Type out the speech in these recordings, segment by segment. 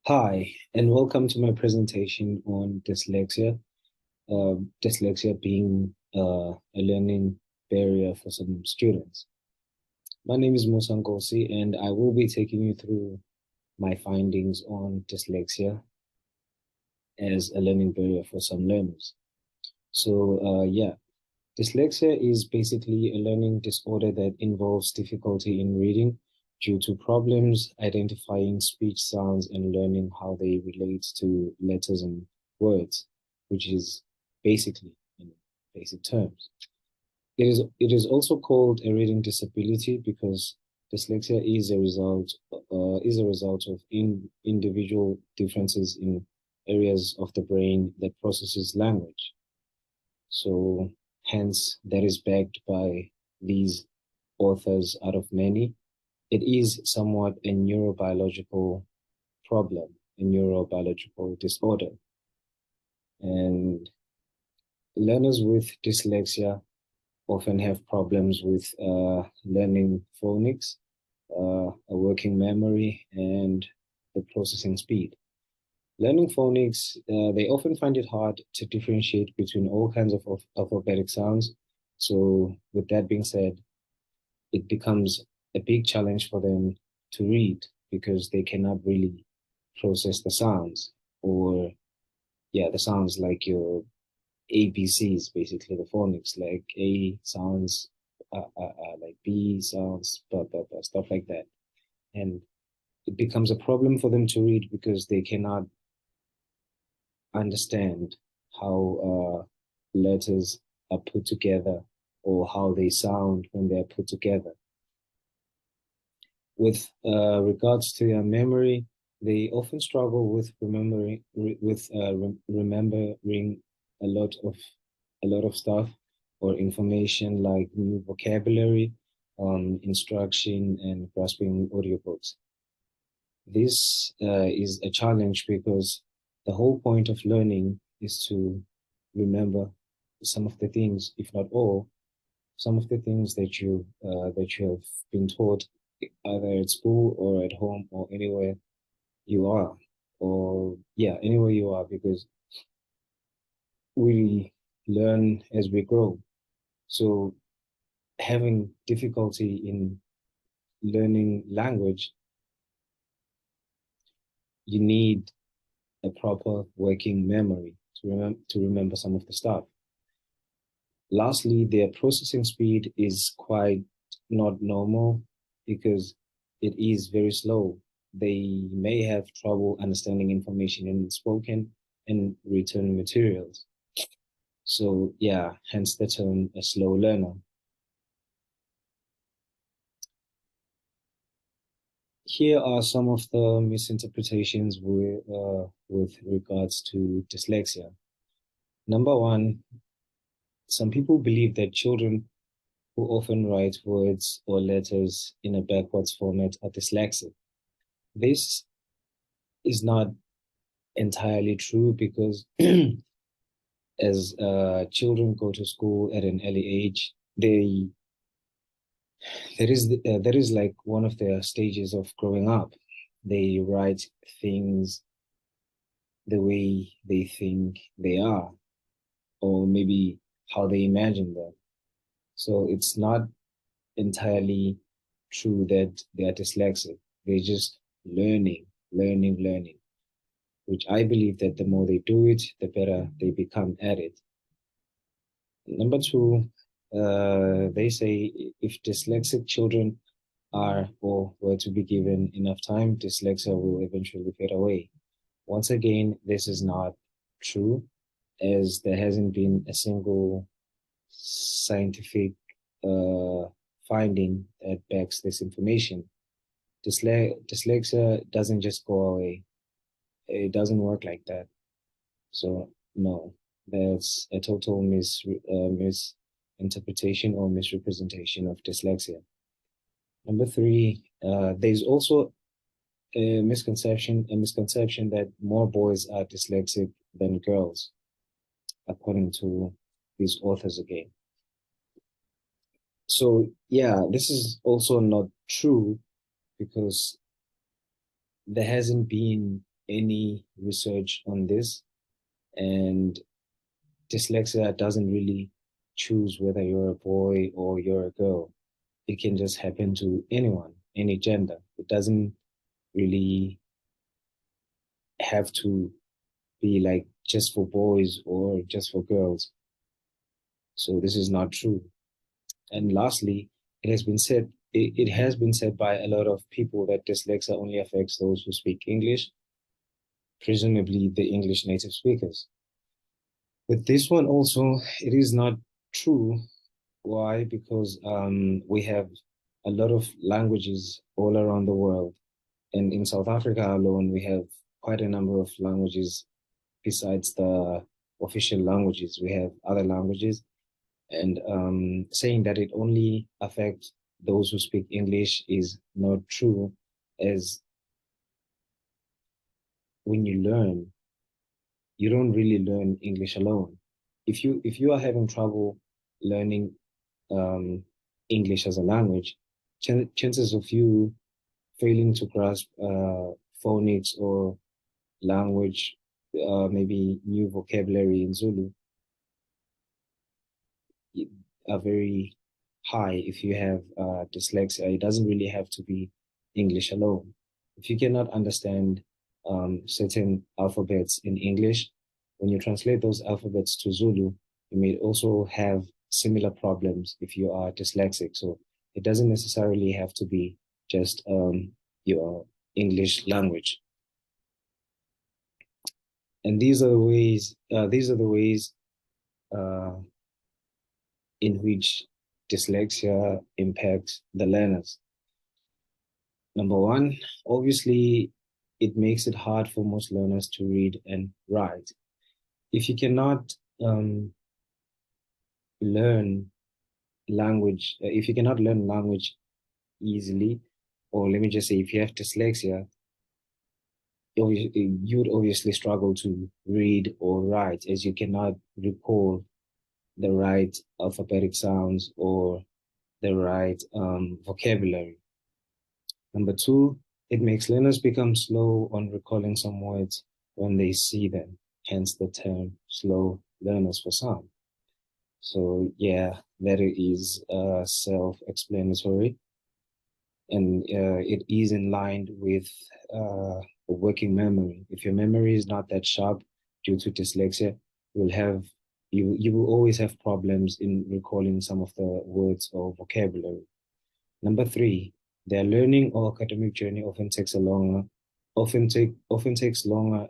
Hi, and welcome to my presentation on dyslexia. Dyslexia being a learning barrier for some students. My name is Musa Nkosi, and I will be taking you through my findings on dyslexia as a learning barrier for some learners. Yeah, dyslexia is basically a learning disorder that involves difficulty in reading due to problems identifying speech sounds and learning how they relate to letters and words, which is basically in basic terms. It is also called a reading disability because dyslexia is a result of individual differences in areas of the brain that processes language. So hence that is backed by these authors out of many. It is somewhat a neurobiological problem, a neurobiological disorder. And learners with dyslexia often have problems with learning phonics, a working memory, and the processing speed. Learning phonics, they often find it hard to differentiate between all kinds of alphabetic sounds. So, with that being said, it becomes a big challenge for them to read because they cannot really process the sounds or, yeah, the sounds like your ABCs, basically the phonics, like A sounds like B sounds, stuff like that. And it becomes a problem for them to read because they cannot understand how letters are put together or how they sound when they're put together. With regards to their memory, they often struggle with remembering a lot of a lot of stuff or information like new vocabulary, instruction, and grasping audiobooks. This is a challenge because the whole point of learning is to remember some of the things, if not all, some of the things that you have been taught either at school or at home or anywhere you are, or yeah, anywhere you are, because we learn as we grow. So having difficulty in learning language, you need a proper working memory to remember some of the stuff. Lastly, their processing speed is quite not normal because it is very slow. They may have trouble understanding information in spoken and written materials. So yeah, hence the term a slow learner. Here are some of the misinterpretations with regards to dyslexia. Number one, some people believe that children who often write words or letters in a backwards format are dyslexic. This is not entirely true because as children go to school at an early age, there is like one of their stages of growing up. They write things the way they think they are, or maybe how they imagine them. So it's not entirely true that they are dyslexic. They're just learning, which I believe that the more they do it, the better they become at it. Number two, they say if dyslexic children are or were to be given enough time, dyslexia will eventually fade away. Once again, this is not true, as there hasn't been a single scientific uh, finding that backs this information. Dyslexia doesn't just go away. It doesn't work like that. So no, that's a total misinterpretation or misrepresentation of dyslexia. Number three, there's also a misconception that more boys are dyslexic than girls, according to these authors again. So yeah, this is also not true because there hasn't been any research on this, and dyslexia doesn't really choose whether you're a boy or you're a girl. It can just happen to anyone, any gender. It doesn't really have to be like just for boys or just for girls. So this is not true. And lastly, it has been said by a lot of people that dyslexia only affects those who speak English, presumably the English native speakers. With this one also, it is not true. Why? Because we have a lot of languages all around the world. And in South Africa alone, we have quite a number of languages besides the official languages. We have other languages. And saying that it only affects those who speak English is not true, as when you learn, you don't really learn English alone. If you are having trouble learning um, English as a language, chances of you failing to grasp phonics or language, maybe new vocabulary in Zulu, are very high if you have dyslexia. It doesn't really have to be English alone. If you cannot understand certain alphabets in English, when you translate those alphabets to Zulu, you may also have similar problems if you are dyslexic. So it doesn't necessarily have to be just your English language. And these are the ways. These are the ways uh, in which dyslexia impacts the learners. Number one, obviously, it makes it hard for most learners to read and write. If you cannot learn if you cannot learn language easily, or let me just say, if you have dyslexia, you would obviously struggle to read or write, as you cannot recall the right alphabetic sounds or the right vocabulary. Number two, it makes learners become slow on recalling some words when they see them, hence the term slow learners for some. So yeah, that is self-explanatory, and it is in line with working memory. If your memory is not that sharp due to dyslexia, you'll have you will always have problems in recalling some of the words or vocabulary. Number three, their learning or academic journey often takes longer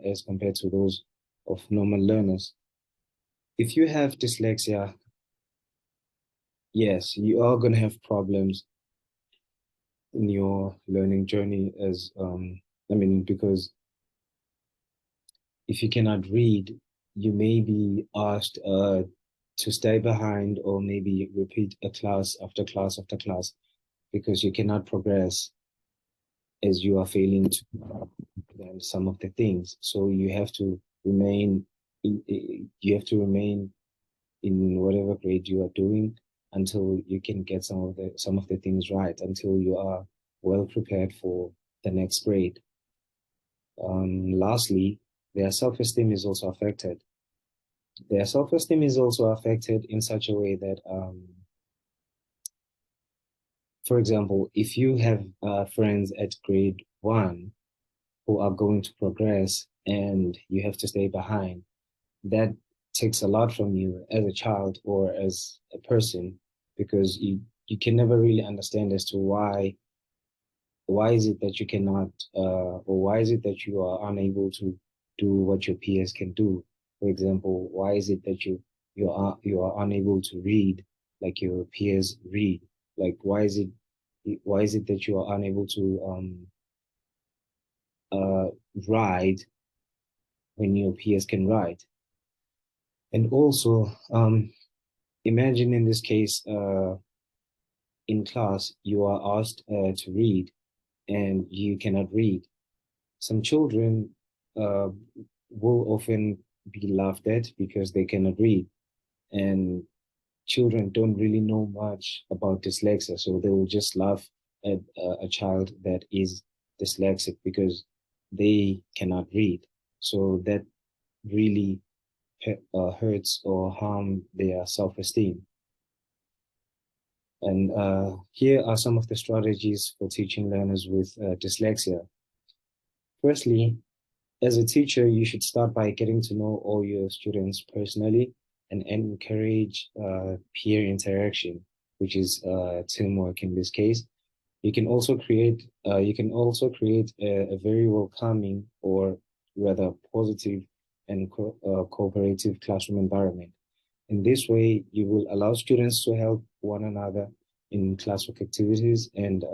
as compared to those of normal learners. If you have dyslexia, yes, you are going to have problems in your learning journey because if you cannot read, you may be asked to stay behind or maybe repeat a class after class after class because you cannot progress as you are failing to learn some of the things. So you have to remain in whatever grade you are doing until you can get some of the things right, until you are well prepared for the next grade. Lastly, their self-esteem is also affected. Their self-esteem is also affected in such a way that, for example, if you have friends at grade one who are going to progress and you have to stay behind, that takes a lot from you as a child or as a person, because you can never really understand as to why is it that you cannot or why is it that you are unable to do what your peers can do. For example, why is it that you are unable to read like your peers read? Like why is it that you are unable to uh ride when your peers can ride? And also, imagine in this case, in class, you are asked to read and you cannot read. Some children uh, will often be laughed at because they cannot read. And children don't really know much about dyslexia, so they will just laugh at a child that is dyslexic because they cannot read. So that really hurts or harm their self-esteem. And here are some of the strategies for teaching learners with dyslexia. Firstly, as a teacher, you should start by getting to know all your students personally and encourage peer interaction, which is teamwork in this case. You can also create a very welcoming or rather positive and cooperative classroom environment. In this way, you will allow students to help one another in classwork activities, and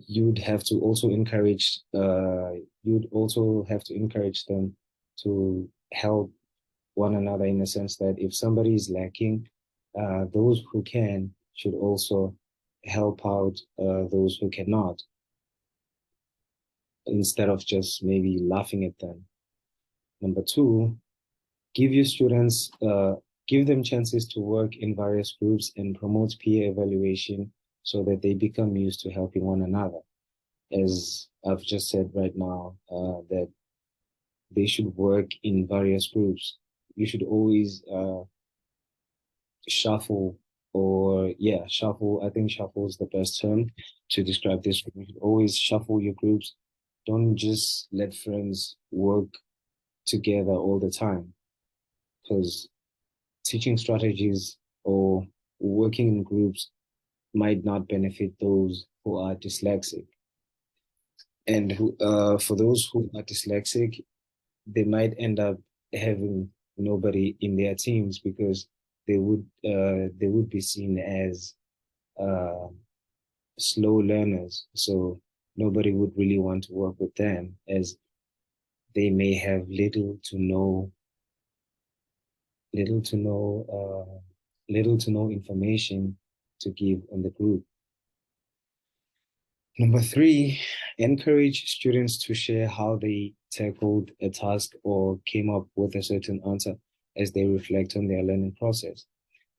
you'd have to also encourage you'd also have to encourage them to help one another in the sense that if somebody is lacking, those who can should also help out those who cannot, instead of just maybe laughing at them. Number two, give your students give them chances to work in various groups and promote peer evaluation so that they become used to helping one another. As I've just said right now, that they should work in various groups. You should always shuffle, or yeah, shuffle. I think shuffle is the best term to describe this. You should always shuffle your groups. Don't just let friends work together all the time, because teaching strategies or working in groups might not benefit those who are dyslexic. And for those who are dyslexic, they might end up having nobody in their teams because they would be seen as uh, slow learners. So nobody would really want to work with them as they may have little to no little to no information to give on the group. Number three, encourage students to share how they tackled a task or came up with a certain answer as they reflect on their learning process.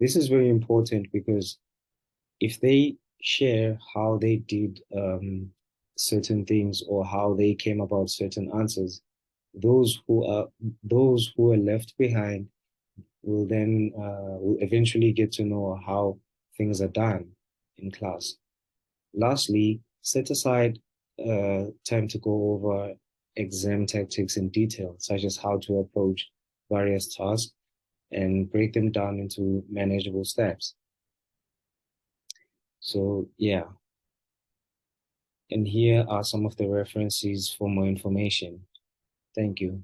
This is very important because if they share how they did certain things or how they came about certain answers, those who are those who are left behind will eventually get to know how things are done in class. Lastly, set aside time to go over exam tactics in detail, such as how to approach various tasks and break them down into manageable steps. So, yeah, and here are some of the references for more information. Thank you.